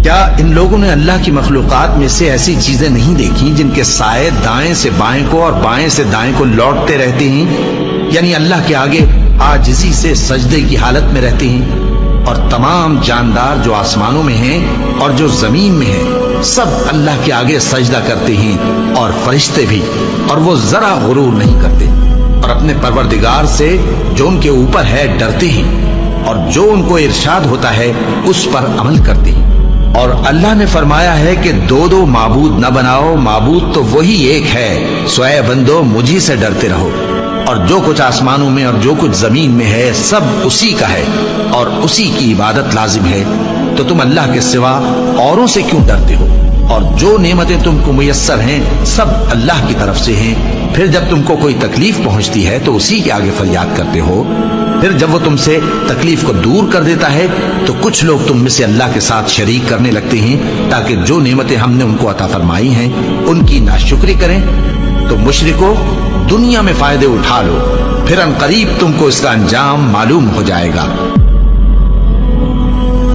کیا ان لوگوں نے اللہ کی مخلوقات میں سے ایسی چیزیں نہیں دیکھی جن کے سائے دائیں سے بائیں کو اور بائیں سے دائیں کو لوٹتے رہتے ہیں، یعنی اللہ کے آگے عاجزی سے سجدے کی حالت میں رہتے ہیں؟ اور تمام جاندار جو آسمانوں میں ہیں اور جو زمین میں ہیں سب اللہ کے آگے سجدہ کرتے ہیں، اور فرشتے بھی، اور وہ ذرا غرور نہیں کرتے، اور اپنے پروردگار سے جو ان کے اوپر ہے ڈرتے ہیں، اور جو ان کو ارشاد ہوتا ہے اس پر عمل کرتے ہیں۔ اور اللہ نے فرمایا ہے کہ دو معبود نہ بناؤ، معبود تو وہی ایک ہے، سو اے بندو مجھی سے ڈرتے رہو۔ اور جو کچھ آسمانوں میں اور جو کچھ زمین میں ہے سب اسی کا ہے، اور اسی کی عبادت لازم ہے، تو تم اللہ کے سوا اوروں سے کیوں ڈرتے ہو؟ اور جو نعمتیں تم کو میسر ہیں سب اللہ کی طرف سے ہیں۔ پھر جب تم کو کوئی تکلیف پہنچتی ہے تو اسی کے آگے فریاد کرتے ہو، پھر جب وہ تم سے تکلیف کو دور کر دیتا ہے تو کچھ لوگ تم میں سے اللہ کے ساتھ شریک کرنے لگتے ہیں تاکہ جو نعمتیں ہم نے ان کو عطا فرمائی ہیں ان کی ناشکری کریں۔ تو مشرکو، دنیا میں فائدے اٹھا لو، پھر ان قریب تم کو اس کا انجام معلوم ہو جائے گا۔